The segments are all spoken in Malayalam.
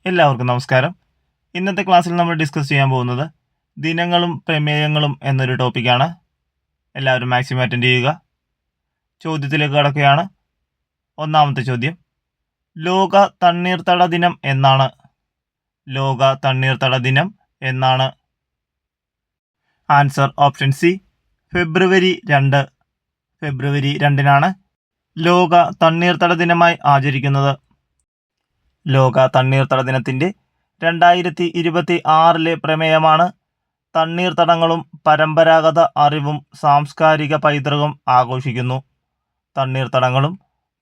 എല്ലാവർക്കും നമസ്കാരം. ഇന്നത്തെ ക്ലാസ്സിൽ നമ്മൾ ഡിസ്കസ് ചെയ്യാൻ പോകുന്നത് ദിനങ്ങളും പ്രമേയങ്ങളും എന്നൊരു ടോപ്പിക്കാണ്. എല്ലാവരും മാക്സിമം അറ്റൻഡ് ചെയ്യുക. ചോദ്യത്തിലേക്ക് കടക്കുകയാണ്. ഒന്നാമത്തെ ചോദ്യം, ലോക തണ്ണീർത്തട ദിനം എന്നാണ്? ലോക തണ്ണീർത്തട ദിനം എന്നാണ്? ആൻസർ ഓപ്ഷൻ സി, ഫെബ്രുവരി 2. ഫെബ്രുവരി 2-നാണ് ലോക തണ്ണീർത്തട ദിനമായി ആചരിക്കുന്നത്. ലോക തണ്ണീർത്തട ദിനത്തിൻ്റെ 2026 പ്രമേയമാണ് തണ്ണീർത്തടങ്ങളും പരമ്പരാഗത അറിവും സാംസ്കാരിക പൈതൃകം ആഘോഷിക്കുന്നു. തണ്ണീർത്തടങ്ങളും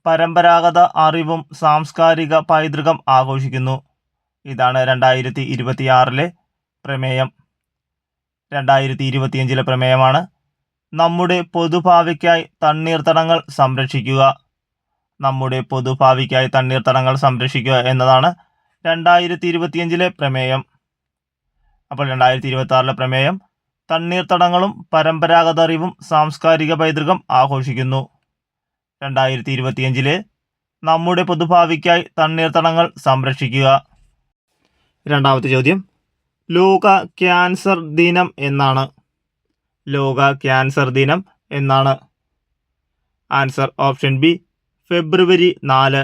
പരമ്പരാഗത അറിവും സാംസ്കാരിക പൈതൃകം ആഘോഷിക്കുന്നു. ഇതാണ് 2026 പ്രമേയം. 2025 പ്രമേയമാണ് നമ്മുടെ പൊതുഭാവിക്കായി തണ്ണീർത്തടങ്ങൾ സംരക്ഷിക്കുക. നമ്മുടെ പൊതുഭാവിക്കായി തണ്ണീർത്തടങ്ങൾ സംരക്ഷിക്കുക എന്നതാണ് 2025 പ്രമേയം. അപ്പോൾ 2026 പ്രമേയം തണ്ണീർത്തടങ്ങളും പരമ്പരാഗത അറിവും സാംസ്കാരിക പൈതൃകം ആഘോഷിക്കുന്നു. 2025 നമ്മുടെ പൊതുഭാവിക്കായി തണ്ണീർത്തടങ്ങൾ സംരക്ഷിക്കുക. രണ്ടാമത്തെ ചോദ്യം, ലോക ക്യാൻസർ ദിനം എന്നാണ്? ലോക ക്യാൻസർ ദിനം എന്നാണ്? ആൻസർ ഓപ്ഷൻ ബി, ഫെബ്രുവരി 4.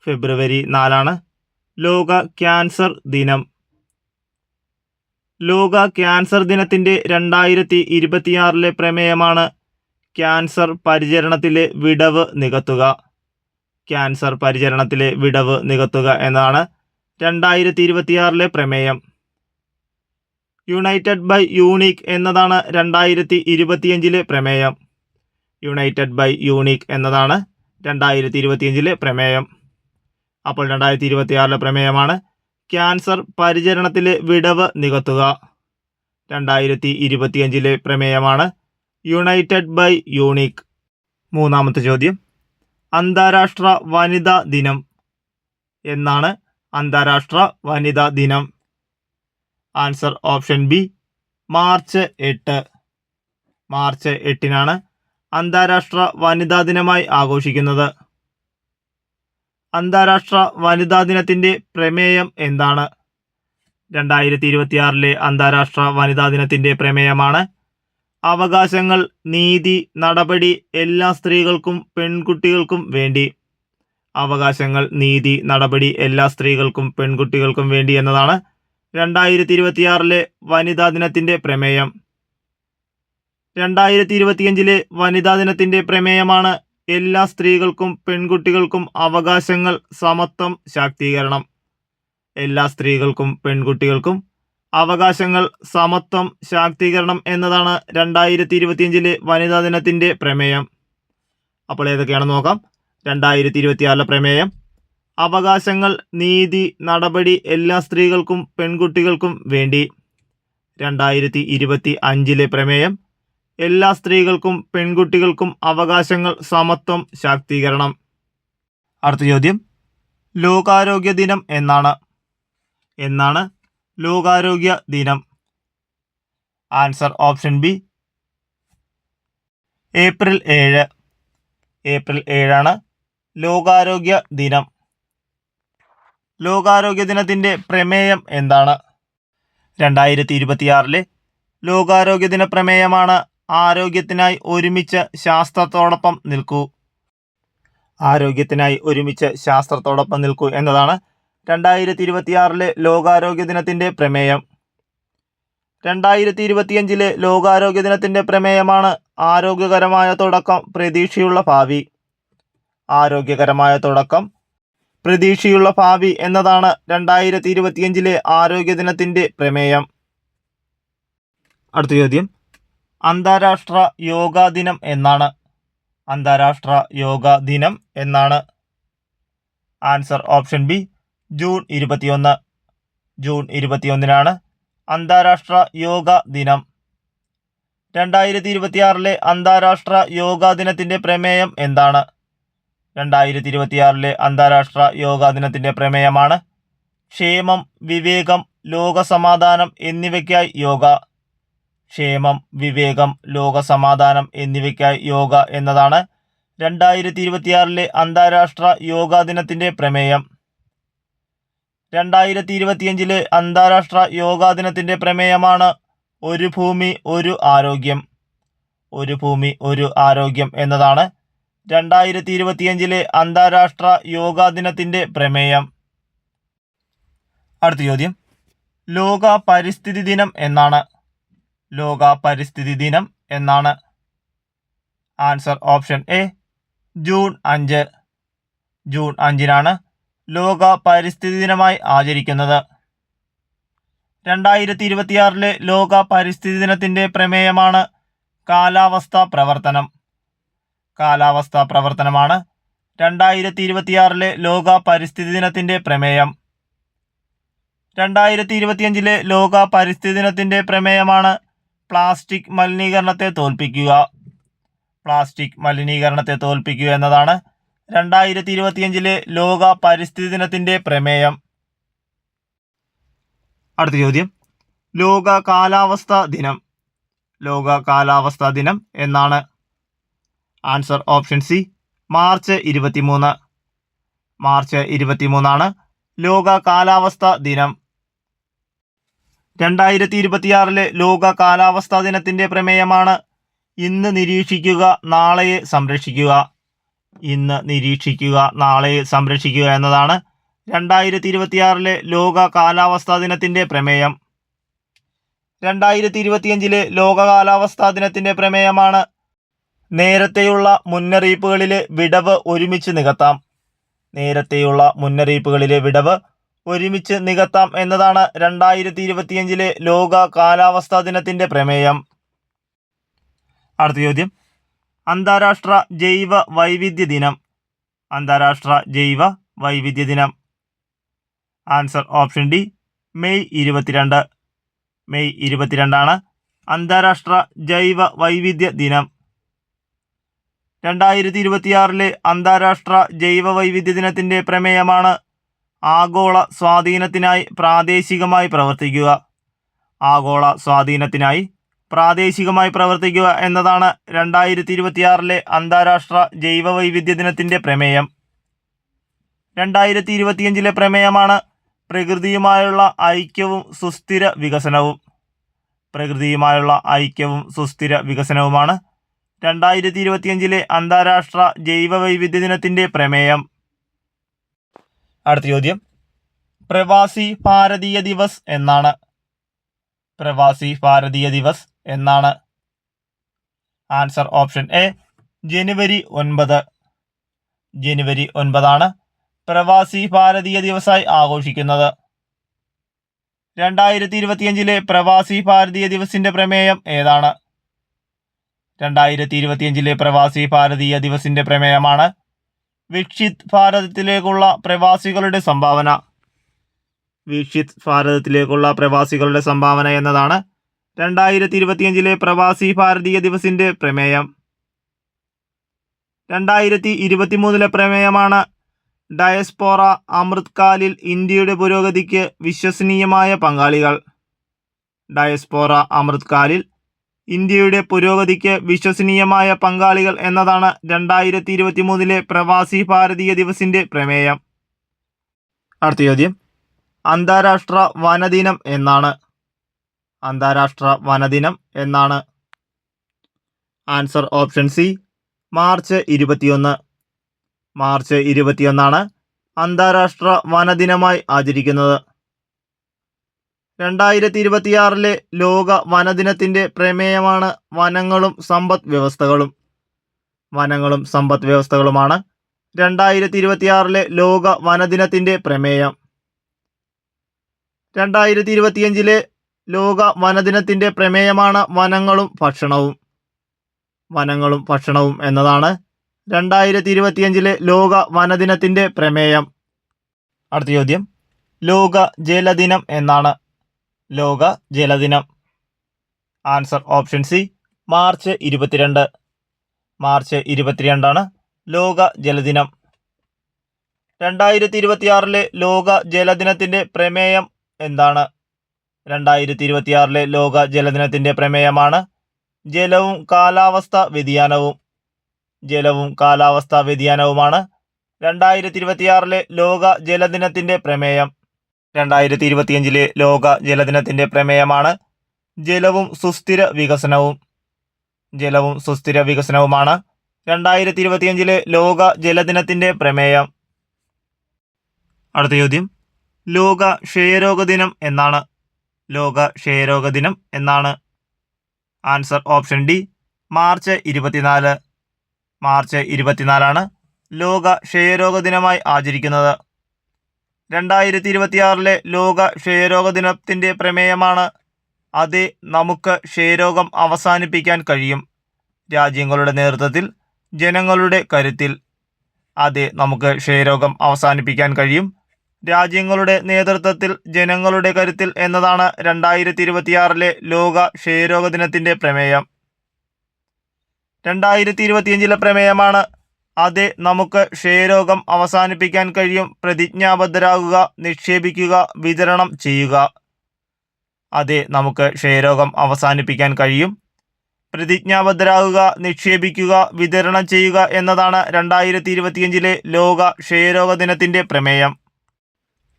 ഫെബ്രുവരി 4-നാണ് ലോക ക്യാൻസർ ദിനം. ലോക ക്യാൻസർ ദിനത്തിൻ്റെ 2026 പ്രമേയമാണ് ക്യാൻസർ പരിചരണത്തിലെ വിടവ് നികത്തുക. ക്യാൻസർ പരിചരണത്തിലെ വിടവ് നികത്തുക എന്നതാണ് 2026 പ്രമേയം. യുണൈറ്റഡ് ബൈ യൂണിക് എന്നതാണ് 2025 പ്രമേയം. യുണൈറ്റഡ് ബൈ യൂണിക് എന്നതാണ് 2025 പ്രമേയം. അപ്പോൾ 2026 പ്രമേയമാണ് ക്യാൻസർ പരിചരണത്തിലെ വിടവ് നികത്തുക. 2025 പ്രമേയമാണ് യുണൈറ്റഡ് ബൈ യൂണിക്. മൂന്നാമത്തെ ചോദ്യം, അന്താരാഷ്ട്ര വനിതാ ദിനം എന്നാണ്? അന്താരാഷ്ട്ര വനിതാ ദിനം? Answer option B, March 8. March 8-നാണ് അന്താരാഷ്ട്ര വനിതാ ദിനമായി ആഘോഷിക്കുന്നത്. അന്താരാഷ്ട്ര വനിതാ ദിനത്തിൻ്റെ പ്രമേയം എന്താണ്? 2026 അന്താരാഷ്ട്ര വനിതാ ദിനത്തിൻ്റെ പ്രമേയമാണ് അവകാശങ്ങൾ, നീതി, നടപടി എല്ലാ സ്ത്രീകൾക്കും പെൺകുട്ടികൾക്കും വേണ്ടി. അവകാശങ്ങൾ, നീതി, നടപടി എല്ലാ സ്ത്രീകൾക്കും പെൺകുട്ടികൾക്കും വേണ്ടി എന്നതാണ് 2026 വനിതാ ദിനത്തിൻ്റെ പ്രമേയം. 2025 വനിതാ ദിനത്തിൻ്റെ പ്രമേയമാണ് എല്ലാ സ്ത്രീകൾക്കും പെൺകുട്ടികൾക്കും അവകാശങ്ങൾ, സമത്വം, ശാക്തീകരണം. എല്ലാ സ്ത്രീകൾക്കും പെൺകുട്ടികൾക്കും അവകാശങ്ങൾ, സമത്വം, ശാക്തീകരണം എന്നതാണ് 2025 വനിതാ ദിനത്തിൻ്റെ പ്രമേയം. അപ്പോൾ ഏതൊക്കെയാണെന്ന് നോക്കാം. 2026 പ്രമേയം അവകാശങ്ങൾ, നീതി, നടപടി എല്ലാ സ്ത്രീകൾക്കും പെൺകുട്ടികൾക്കും വേണ്ടി. 2025 പ്രമേയം എല്ലാ സ്ത്രീകൾക്കും പെൺകുട്ടികൾക്കും അവകാശങ്ങൾ, സമത്വം, ശാക്തീകരണം. അടുത്ത ചോദ്യം, ലോകാരോഗ്യ ദിനം എന്നാണ്? എന്നാണ് ലോകാരോഗ്യ ദിനം? Answer option B, April 7. April 7-ആണ് ലോകാരോഗ്യ ദിനം. ലോകാരോഗ്യ ദിനത്തിൻ്റെ പ്രമേയം എന്താണ്? 2026 ലോകാരോഗ്യ ദിന പ്രമേയമാണ് ആരോഗ്യത്തിനായി ഒരുമിച്ച് ശാസ്ത്രത്തോടൊപ്പം നിൽക്കൂ. ആരോഗ്യത്തിനായി ഒരുമിച്ച് ശാസ്ത്രത്തോടൊപ്പം നിൽക്കൂ എന്നതാണ് 2026 ലോകാരോഗ്യ ദിനത്തിൻ്റെ പ്രമേയം. 2025 ലോകാരോഗ്യ ദിനത്തിൻ്റെ പ്രമേയമാണ് ആരോഗ്യകരമായ തുടക്കം, പ്രതീക്ഷയുള്ള ഭാവി. ആരോഗ്യകരമായ തുടക്കം, പ്രതീക്ഷയുള്ള ഭാവി എന്നതാണ് 2025 ആരോഗ്യ ദിനത്തിൻ്റെ പ്രമേയം. അടുത്ത ചോദ്യം, അന്താരാഷ്ട്ര യോഗാ ദിനം എന്നാണ്? അന്താരാഷ്ട്ര യോഗാ ദിനം എന്നാണ്? Answer option B, June 21. June 21-നാണ് അന്താരാഷ്ട്ര യോഗാ ദിനം. 2026 അന്താരാഷ്ട്ര യോഗാ ദിനത്തിൻ്റെ പ്രമേയം എന്താണ്? 2026 അന്താരാഷ്ട്ര യോഗാ ദിനത്തിൻ്റെ പ്രമേയമാണ് ക്ഷേമം, വിവേകം, ലോകസമാധാനം എന്നിവയ്ക്കായി യോഗ. ക്ഷേമം, വിവേകം, ലോകസമാധാനം എന്നിവയ്ക്കായി യോഗ എന്നതാണ് 2026 അന്താരാഷ്ട്ര യോഗാ ദിനത്തിൻ്റെ പ്രമേയം. 2025 അന്താരാഷ്ട്ര യോഗാ ദിനത്തിൻ്റെ പ്രമേയമാണ് ഒരു ഭൂമി ഒരു ആരോഗ്യം. ഒരു ഭൂമി ഒരു ആരോഗ്യം എന്നതാണ് 2025 അന്താരാഷ്ട്ര യോഗാ ദിനത്തിൻ്റെ പ്രമേയം. അടുത്ത ചോദ്യം, ലോക പരിസ്ഥിതി ദിനം എന്നാണ്? ലോക പരിസ്ഥിതി ദിനം എന്നാണ്? Answer option A June 5. June 5-നാണ് ലോക പരിസ്ഥിതി ദിനമായി ആചരിക്കുന്നത്. 2026 ലോക പരിസ്ഥിതി ദിനത്തിൻ്റെ പ്രമേയമാണ് കാലാവസ്ഥാ പ്രവർത്തനം. കാലാവസ്ഥാ പ്രവർത്തനമാണ് 2026 ലോക പരിസ്ഥിതി ദിനത്തിൻ്റെ പ്രമേയം. 2025 ലോക പരിസ്ഥിതി ദിനത്തിൻ്റെ പ്രമേയമാണ് പ്ലാസ്റ്റിക് മലിനീകരണത്തെ തോൽപ്പിക്കുക. പ്ലാസ്റ്റിക് മലിനീകരണത്തെ തോൽപ്പിക്കുക എന്നതാണ് 2025 ലോക പരിസ്ഥിതി ദിനത്തിൻ്റെ പ്രമേയം. അടുത്ത ചോദ്യം, ലോക കാലാവസ്ഥാ ദിനം. ലോക കാലാവസ്ഥാ ദിനം എന്നാണ്? Answer option C March 23. March 23-നാണ് ലോക കാലാവസ്ഥാ ദിനം. 2026 ലോക കാലാവസ്ഥാ ദിനത്തിൻ്റെ പ്രമേയമാണ് ഇന്ന് നിരീക്ഷിക്കുക നാളെയെ സംരക്ഷിക്കുക. ഇന്ന് നിരീക്ഷിക്കുക നാളെയെ സംരക്ഷിക്കുക എന്നതാണ് 2026 ലോക കാലാവസ്ഥാ ദിനത്തിൻ്റെ പ്രമേയം. 2025 ലോക കാലാവസ്ഥാ ദിനത്തിൻ്റെ പ്രമേയമാണ് നേരത്തെയുള്ള മുന്നറിയിപ്പുകളിലെ വിടവ് ഒരുമിച്ച് നികത്താം. നേരത്തെയുള്ള മുന്നറിയിപ്പുകളിലെ വിടവ് ഒരുമിച്ച് നികത്താം എന്നതാണ് 2025 ലോക കാലാവസ്ഥാ ദിനത്തിൻ്റെ പ്രമേയം. അടുത്ത ചോദ്യം, അന്താരാഷ്ട്ര ജൈവ വൈവിധ്യ ദിനം. അന്താരാഷ്ട്ര ജൈവ വൈവിധ്യ ദിനം. Answer option D May 22. May 22-ആണ് അന്താരാഷ്ട്ര ജൈവ വൈവിധ്യ ദിനം. 2026 അന്താരാഷ്ട്ര ജൈവ വൈവിധ്യ ദിനത്തിൻ്റെ പ്രമേയമാണ് ആഗോള സ്വാധീനത്തിനായി പ്രാദേശികമായി പ്രവർത്തിക്കുക. ആഗോള സ്വാധീനത്തിനായി പ്രാദേശികമായി പ്രവർത്തിക്കുക എന്നതാണ് 2026 അന്താരാഷ്ട്ര ജൈവ വൈവിധ്യ ദിനത്തിൻ്റെ പ്രമേയം. 2025 പ്രമേയമാണ് പ്രകൃതിയുമായുള്ള ഐക്യവും സുസ്ഥിര വികസനവും. പ്രകൃതിയുമായുള്ള ഐക്യവും സുസ്ഥിര വികസനവുമാണ് 2025 അന്താരാഷ്ട്ര ജൈവ വൈവിധ്യ ദിനത്തിൻ്റെ പ്രമേയം. അടുത്ത ചോദ്യം, പ്രവാസി ഭാരതീയ ദിവസ് എന്നാണ്? പ്രവാസി ഭാരതീയ ദിവസ് എന്നാണ്? ആൻസർ ഓപ്ഷൻ എ ജനുവരി 9. ജനുവരി 9-ആണ് പ്രവാസി ഭാരതീയ ദിവസായി ആഘോഷിക്കുന്നത്. 2025 പ്രവാസി ഭാരതീയ ദിവസിൻ്റെ പ്രമേയം ഏതാണ്? 2025 പ്രവാസി ഭാരതീയ ദിവസിൻ്റെ പ്രമേയമാണ് വിക്ഷിത് ഭാരതത്തിലേക്കുള്ള പ്രവാസികളുടെ സംഭാവന. വിക്ഷിത് ഭാരതത്തിലേക്കുള്ള പ്രവാസികളുടെ സംഭാവന എന്നതാണ് 2025 പ്രവാസി ഭാരതീയ ദിവസിൻ്റെ പ്രമേയം. 2023 പ്രമേയമാണ് ഡയസ്പോറ അമൃത്കാലിൽ ഇന്ത്യയുടെ പുരോഗതിക്ക് വിശ്വസനീയമായ പങ്കാളികൾ. ഡയസ്പോറ അമൃത്കാലിൽ ഇന്ത്യയുടെ പുരോഗതിക്ക് വിശ്വസനീയമായ പങ്കാളികൾ എന്നതാണ് 2023 പ്രവാസി ഭാരതീയ ദിവസിൻ്റെ പ്രമേയം. അടുത്ത ചോദ്യം, അന്താരാഷ്ട്ര വനദിനം എന്നാണ്? അന്താരാഷ്ട്ര വനദിനം എന്നാണ്? Answer option C March 21. March 21-ആണ് അന്താരാഷ്ട്ര വനദിനമായി ആചരിക്കുന്നത്. 2026 ലോക വനദിനത്തിൻ്റെ പ്രമേയമാണ് വനങ്ങളും സമ്പദ് വ്യവസ്ഥകളും. വനങ്ങളും സമ്പദ് വ്യവസ്ഥകളുമാണ് 2026 ലോക വനദിനത്തിൻ്റെ പ്രമേയം. 2025 ലോക വനദിനത്തിൻ്റെ പ്രമേയമാണ് വനങ്ങളും ഭക്ഷണവും. വനങ്ങളും ഭക്ഷണവും എന്നതാണ് 2025 ലോക വനദിനത്തിൻ്റെ പ്രമേയം. അടുത്ത ചോദ്യം, ലോക ജലദിനം എന്നാണ്? ലോക ജലദിനം. Answer option C March 22. March 22-ആണ് ലോക ജലദിനം. 2026 ലോക ജലദിനത്തിൻ്റെ പ്രമേയം എന്താണ്? 2026 ലോക ജലദിനത്തിൻ്റെ പ്രമേയമാണ് ജലവും കാലാവസ്ഥാ വ്യതിയാനവും. ജലവും കാലാവസ്ഥാ വ്യതിയാനവുമാണ് 2026 ലോക ജലദിനത്തിൻ്റെ പ്രമേയം. 2025 ലോക ജലദിനത്തിന്റെ പ്രമേയമാണ് ജലവും സുസ്ഥിര വികസനവും. ജലവും സുസ്ഥിര വികസനവുമാണ് 2025 ലോക ജലദിനത്തിന്റെ പ്രമേയം. അടുത്ത ചോദ്യം, ലോക ക്ഷയരോഗ ദിനം എന്നാണ്? ലോക ക്ഷയരോഗ ദിനം എന്നാണ്? Answer option D, March 24. March 24 ലോക ക്ഷയരോഗ ദിനമായി ആചരിക്കുന്നത്. 2026 ലോക ക്ഷയരോഗ ദിനത്തിന്റെ പ്രമേയമാണ് അതെ, നമുക്ക് ക്ഷയരോഗം അവസാനിപ്പിക്കാൻ കഴിയും. രാജ്യങ്ങളുടെ നേതൃത്വത്തിൽ, ജനങ്ങളുടെ കരുത്തിൽ. അതെ, നമുക്ക് ക്ഷയരോഗം അവസാനിപ്പിക്കാൻ കഴിയും. രാജ്യങ്ങളുടെ നേതൃത്വത്തിൽ, ജനങ്ങളുടെ കരുത്തിൽ എന്നതാണ് 2026 ലോക ക്ഷയരോഗ ദിനത്തിന്റെ പ്രമേയം. 2025 പ്രമേയമാണ് അതെ, നമുക്ക് ക്ഷയരോഗം അവസാനിപ്പിക്കാൻ കഴിയും. പ്രതിജ്ഞാബദ്ധരാകുക, നിക്ഷേപിക്കുക, വിതരണം ചെയ്യുക. അതെ, നമുക്ക് ക്ഷയരോഗം അവസാനിപ്പിക്കാൻ കഴിയും. പ്രതിജ്ഞാബദ്ധരാകുക, നിക്ഷേപിക്കുക, വിതരണം ചെയ്യുക എന്നതാണ് 2025 ലോക ക്ഷയരോഗ ദിനത്തിന്റെ പ്രമേയം.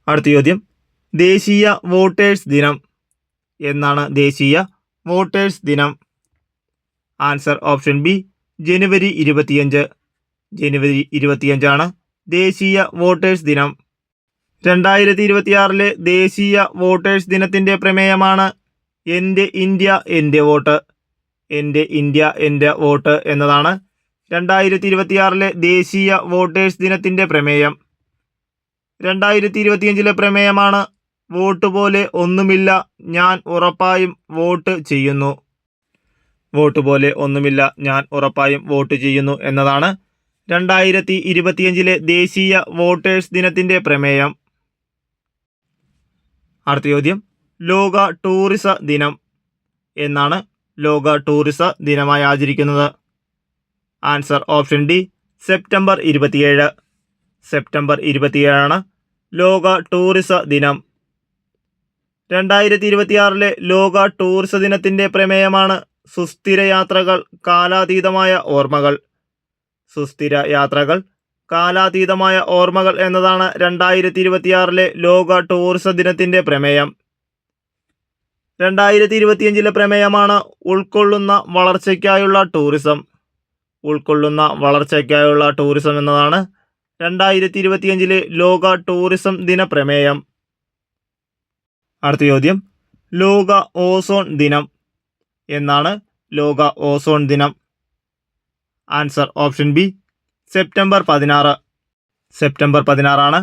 അടുത്ത ചോദ്യം, ദേശീയ വോട്ടേഴ്സ് ദിനം എന്നാണ്? ദേശീയ വോട്ടേഴ്സ് ദിനം. ആൻസർ ഓപ്ഷൻ ബി, ജനുവരി 25. ജനുവരി 25 ദേശീയ വോട്ടേഴ്സ് ദിനം. 2026 ദേശീയ വോട്ടേഴ്സ് ദിനത്തിന്റെ പ്രമേയമാണ് എൻ്റെ ഇന്ത്യ എൻ്റെ വോട്ട്. എൻ്റെ ഇന്ത്യ എൻ്റെ വോട്ട് എന്നതാണ് 2026 ദേശീയ വോട്ടേഴ്സ് ദിനത്തിന്റെ പ്രമേയം. 2025 പ്രമേയമാണ് വോട്ട് പോലെ ഒന്നുമില്ല, ഞാൻ ഉറപ്പായും വോട്ട് ചെയ്യുന്നു. വോട്ട് പോലെ ഒന്നുമില്ല, ഞാൻ ഉറപ്പായും വോട്ട് ചെയ്യുന്നു എന്നതാണ് 2025 ദേശീയ വോട്ടേഴ്സ് ദിനത്തിന്റെ പ്രമേയം. അടുത്ത ചോദ്യം, ലോക ടൂറിസ ദിനം എന്നാണ്? ലോക ടൂറിസ ദിനമായി ആചരിക്കുന്നത്. Answer option D, September 27. September 27 ലോക ടൂറിസ ദിനം. 2026 ലോക ടൂറിസ ദിനത്തിന്റെ പ്രമേയമാണ് സുസ്ഥിര യാത്രകൾ, കാലാതീതമായ ഓർമ്മകൾ. സുസ്ഥിര യാത്രകൾ, കാലാതീതമായ ഓർമ്മകൾ എന്നതാണ് 2026 ലോക ടൂറിസ ദിനത്തിന്റെ പ്രമേയം. 2025 പ്രമേയമാണ് ഉൾക്കൊള്ളുന്ന വളർച്ചയ്ക്കായുള്ള ടൂറിസം. ഉൾക്കൊള്ളുന്ന വളർച്ചയ്ക്കായുള്ള ടൂറിസം എന്നതാണ് 2025 ലോക ടൂറിസം ദിന പ്രമേയം. അടുത്ത ചോദ്യം, ലോക ഓസോൺ ദിനം എന്നാണ്? ലോക ഓസോൺ ദിനം. Answer option B, September 16. September 16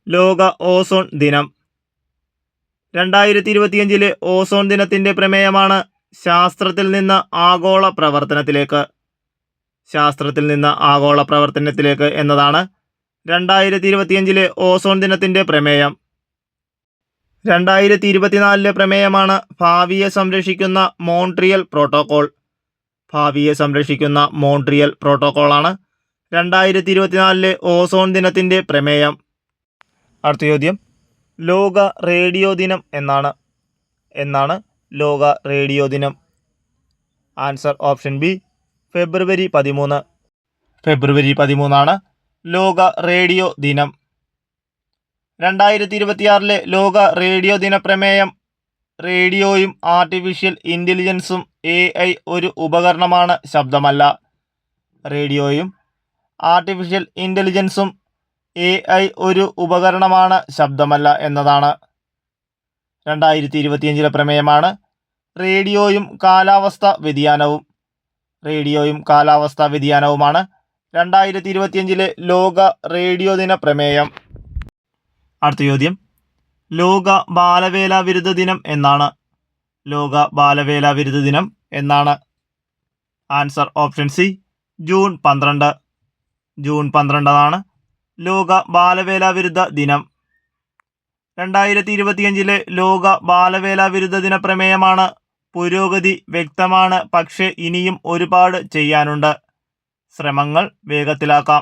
ലോക ഓസോൺ ദിനം. 2025 ഓസോൺ ദിനത്തിന്റെ പ്രമേയമാണ് ശാസ്ത്രത്തിൽ നിന്ന് ആഗോള പ്രവർത്തനത്തിലേക്ക്. ശാസ്ത്രത്തിൽ നിന്ന് ആഗോള പ്രവർത്തനത്തിലേക്ക് എന്നതാണ് 2025 ഓസോൺ ദിനത്തിന്റെ പ്രമേയം. 2024 പ്രമേയമാണ് ഭാവിയെ സംരക്ഷിക്കുന്ന മോൺട്രിയൽ പ്രോട്ടോകോൾ. ഭാവിയെ സംരക്ഷിക്കുന്ന മോൺട്രിയൽ പ്രോട്ടോകോളാണ് 2024 ഓസോൺ ദിനത്തിന്റെ പ്രമേയം. അടുത്ത ചോദ്യം, ലോക റേഡിയോ ദിനം എന്നാണ്? എന്നാണ് ലോക റേഡിയോ ദിനം? ആൻസർ ഓപ്ഷൻ ബി, ഫെബ്രുവരി 13. ഫെബ്രുവരി 13 ലോക റേഡിയോ ദിനം. 2026 ലോക റേഡിയോ ദിന പ്രമേയം റേഡിയോയും ആർട്ടിഫിഷ്യൽ ഇൻ്റലിജൻസും AI ഒരു ഉപകരണമാണ്, ശബ്ദമല്ല. റേഡിയോയും ആർട്ടിഫിഷ്യൽ ഇൻ്റലിജൻസും AI ഒരു ഉപകരണമാണ്, ശബ്ദമല്ല എന്നതാണ് 2025 പ്രമേയമാണ് റേഡിയോയും കാലാവസ്ഥാ വ്യതിയാനവും. റേഡിയോയും കാലാവസ്ഥാ വ്യതിയാനവുമാണ് 2025 ലോക റേഡിയോ ദിന പ്രമേയം. അടുത്ത ചോദ്യം, ലോക ബാലവേല വിരുദ്ധ ദിനം എന്നാണ്? ലോക ബാലവേല വിരുദ്ധ ദിനം എന്നാണ്? Answer option C, June 12. June 12 ലോക ബാലവേല വിരുദ്ധ ദിനം. 2025 ലോക ബാലവേല വിരുദ്ധ ദിന പ്രമേയമാണ് പുരോഗതി വ്യക്തമാണ്, പക്ഷേ ഇനിയും ഒരുപാട് ചെയ്യാനുണ്ട്. ശ്രമങ്ങൾ വേഗത്തിലാക്കാം.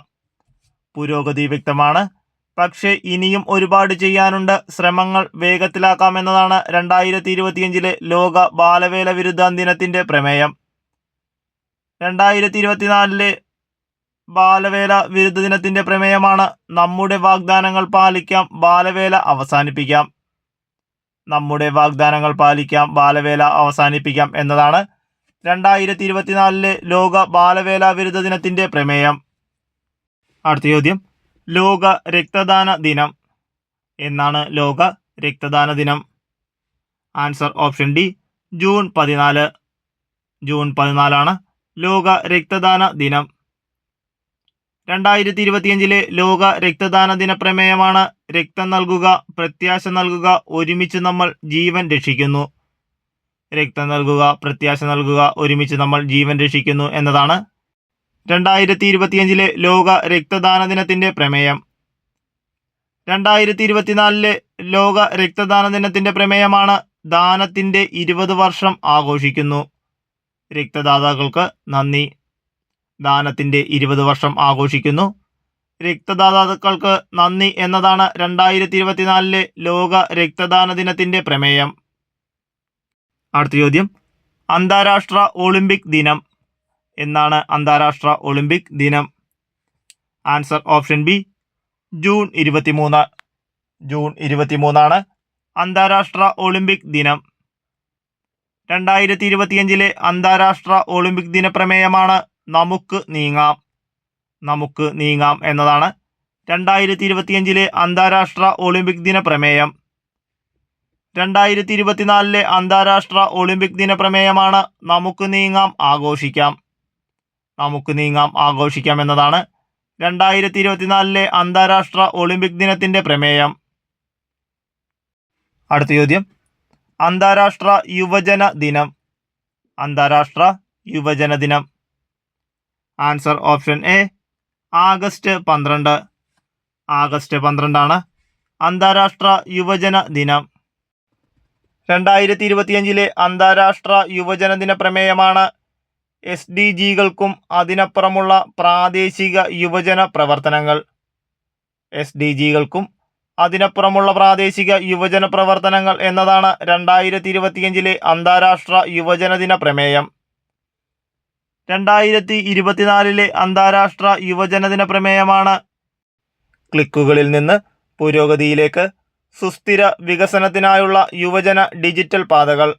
പുരോഗതി വ്യക്തമാണ്, പക്ഷേ ഇനിയും ഒരുപാട് ചെയ്യാനുണ്ട്. ശ്രമങ്ങൾ വേഗത്തിലാക്കാം എന്നതാണ് 2025 ലോക ബാലവേല വിരുദ്ധ ദിനത്തിന്റെ പ്രമേയം. 2024 ബാലവേല വിരുദ്ധ ദിനത്തിന്റെ പ്രമേയമാണ് നമ്മുടെ വാഗ്ദാനങ്ങൾ പാലിക്കാം, ബാലവേല അവസാനിപ്പിക്കാം. നമ്മുടെ വാഗ്ദാനങ്ങൾ പാലിക്കാം, ബാലവേല അവസാനിപ്പിക്കാം എന്നതാണ് 2024 ലോക ബാലവേല വിരുദ്ധ ദിനത്തിന്റെ പ്രമേയം. അടുത്ത ചോദ്യം, ലോക രക്തദാന ദിനം എന്നാണ് ലോക രക്തദാന ദിനം? Answer option D, June 14. June 14 ലോക രക്തദാന ദിനം. 2025 ലോക രക്തദാന ദിന പ്രമേയമാണ് രക്തം നൽകുക, പ്രത്യാശ നൽകുക, ഒരുമിച്ച് നമ്മൾ ജീവൻ രക്ഷിക്കുന്നു. രക്തം നൽകുക, പ്രത്യാശ നൽകുക, ഒരുമിച്ച് നമ്മൾ ജീവൻ രക്ഷിക്കുന്നു എന്നതാണ് 2025 ലോക രക്തദാന ദിനത്തിന്റെ പ്രമേയം. 2024 ലോക രക്തദാന ദിനത്തിന്റെ പ്രമേയമാണ് ദാനത്തിന്റെ 20 വർഷം ആഘോഷിക്കുന്നു. രക്തദാതാക്കൾക്ക് നന്ദി. ദാനത്തിന്റെ 20 വർഷം ആഘോഷിക്കുന്നു. രക്തദാതാക്കൾക്ക് നന്ദി എന്നതാണ് 2024 ലോക രക്തദാന ദിനത്തിന്റെ പ്രമേയം. അടുത്ത ചോദ്യം, അന്താരാഷ്ട്ര ഒളിമ്പിക് ദിനം എന്നാണ് അന്താരാഷ്ട്ര ഒളിമ്പിക് ദിനം? Answer option B, June 23. June 23 അന്താരാഷ്ട്ര ഒളിമ്പിക് ദിനം. 2025 അന്താരാഷ്ട്ര ഒളിമ്പിക് ദിന പ്രമേയമാണ് നമുക്ക് നീങ്ങാം. നമുക്ക് നീങ്ങാം എന്നതാണ് 2025 അന്താരാഷ്ട്ര ഒളിമ്പിക് ദിന പ്രമേയം. 2024 അന്താരാഷ്ട്ര ഒളിമ്പിക് ദിന പ്രമേയമാണ് നമുക്ക് നീങ്ങാം, ആഘോഷിക്കാം. നമുക്ക് നീങ്ങാം, ആഘോഷിക്കാം എന്നതാണ് 2024 അന്താരാഷ്ട്ര ഒളിമ്പിക് ദിനത്തിന്റെ പ്രമേയം. അടുത്ത ചോദ്യം, അന്താരാഷ്ട്ര യുവജന ദിനം. അന്താരാഷ്ട്ര യുവജന ദിനം. Answer option A, August 12. August 12 അന്താരാഷ്ട്ര യുവജന ദിനം. 2025 അന്താരാഷ്ട്ര യുവജന ദിന പ്രമേയമാണ് SDGകൾക്കും അതിനപ്പുറമുള്ള പ്രാദേശിക യുവജന പ്രവർത്തനങ്ങൾ. SDGകൾക്കും അതിനപ്പുറമുള്ള പ്രാദേശിക യുവജന പ്രവർത്തനങ്ങൾ എന്നതാണ് 2025 അന്താരാഷ്ട്ര യുവജന ദിന പ്രമേയം. 2024 അന്താരാഷ്ട്ര യുവജന ദിന പ്രമേയമാണ് ക്ലിക്കുകളിൽ നിന്ന് പുരോഗതിയിലേക്ക്, സുസ്ഥിര വികസനത്തിനായുള്ള യുവജന ഡിജിറ്റൽ പാതകൾ.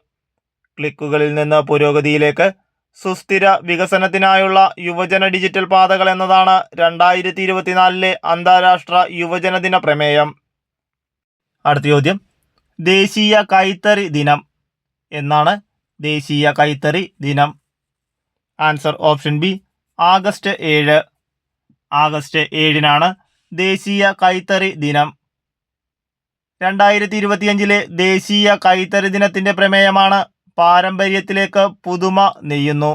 ക്ലിക്കുകളിൽ നിന്ന് പുരോഗതിയിലേക്ക്, സുസ്ഥിര വികസനത്തിനായുള്ള യുവജന ഡിജിറ്റൽ പാതകൾ എന്നതാണ് 2024 അന്താരാഷ്ട്ര യുവജന ദിന പ്രമേയം. അടുത്ത ചോദ്യം, ദേശീയ കൈത്തറി ദിനം എന്നാണ് ദേശീയ കൈത്തറി ദിനം? Answer option B, August 7. August 7 ദേശീയ കൈത്തറി ദിനം. 2025 ദേശീയ കൈത്തറി ദിനത്തിന്റെ പ്രമേയമാണ് പാരമ്പര്യത്തിലേക്ക് പുതുമ നെയ്യുന്നു.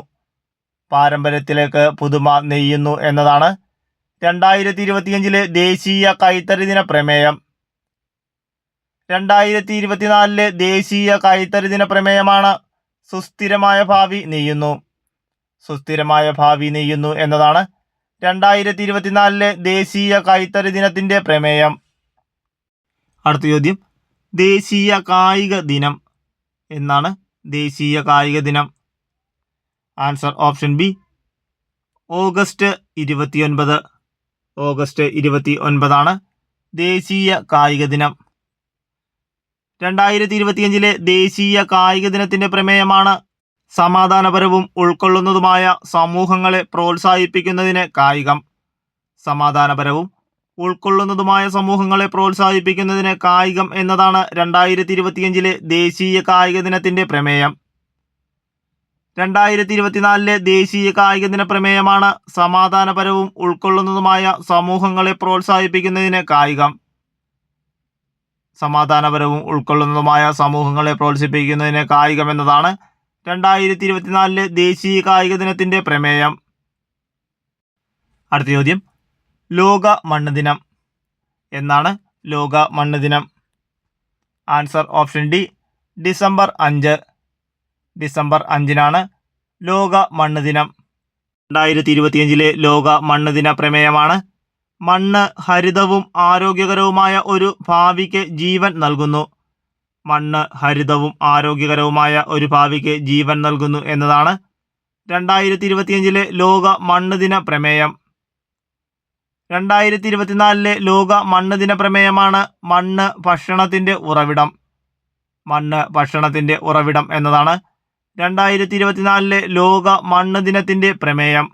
പാരമ്പര്യത്തിലേക്ക് പുതുമ നെയ്യുന്നു എന്നതാണ് 2025 ദേശീയ കൈത്തറി ദിന പ്രമേയം. 2024 ദേശീയ കൈത്തറി ദിന പ്രമേയമാണ് സുസ്ഥിരമായ ഭാവി നെയ്യുന്നു. സുസ്ഥിരമായ ഭാവി നെയ്യുന്നു എന്നതാണ് 2024 ദേശീയ കൈത്തറി ദിനത്തിന്റെ പ്രമേയം. അടുത്ത ചോദ്യം, ദേശീയ കായിക ദിനം എന്നാണ് ദേശീയ കായിക ദിനം? Answer option B, August 29. August 29 ദേശീയ കായിക ദിനം. 2025 ദേശീയ കായിക ദിനത്തിന്റെ പ്രമേയമാണ് സമാധാനപരവും ഉൾക്കൊള്ളുന്നതുമായ സമൂഹങ്ങളെ പ്രോത്സാഹിപ്പിക്കുന്നതിന് കായികം. സമാധാനപരവും ഉൾക്കൊള്ളുന്നതുമായ സമൂഹങ്ങളെ പ്രോത്സാഹിപ്പിക്കുന്നതിന് കായികം എന്നതാണ് 2025 ദേശീയ കായിക ദിനത്തിന്റെ പ്രമേയം. 2024 ദേശീയ കായിക ദിന പ്രമേയമാണ് സമാധാനപരവും ഉൾക്കൊള്ളുന്നതുമായ സമൂഹങ്ങളെ പ്രോത്സാഹിപ്പിക്കുന്നതിന് കായികം. സമാധാനപരവും ഉൾക്കൊള്ളുന്നതുമായ സമൂഹങ്ങളെ പ്രോത്സാഹിപ്പിക്കുന്നതിന് കായികം എന്നതാണ് 2024 ദേശീയ കായിക ദിനത്തിന്റെ പ്രമേയം. അടുത്ത ചോദ്യം, ലോക മണ്ണ് ദിനം എന്നാണ് ലോക മണ്ണ് ദിനം? Answer option D, December 5. December 5 ലോക മണ്ണ് ദിനം. 2025 ലോക മണ്ണ് ദിന പ്രമേയമാണ് മണ്ണ് ഹരിതവും ആരോഗ്യകരവുമായ ഒരു ഭാവിക്ക് ജീവൻ നൽകുന്നു. മണ്ണ് ഹരിതവും ആരോഗ്യകരവുമായ ഒരു ഭാവിക്ക് ജീവൻ നൽകുന്നു എന്നതാണ് 2025 ലോക മണ്ണ് ദിന പ്രമേയം. 2024 ലോക മണ്ണ് ദിന പ്രമേയമാണ് മണ്ണ് ഭക്ഷണത്തിന്റെ ഉറവിടം. മണ്ണ് ഭക്ഷണത്തിൻ്റെ ഉറവിടം എന്നതാണ് 2024 ലോക മണ്ണ് ദിനത്തിൻ്റെ പ്രമേയം.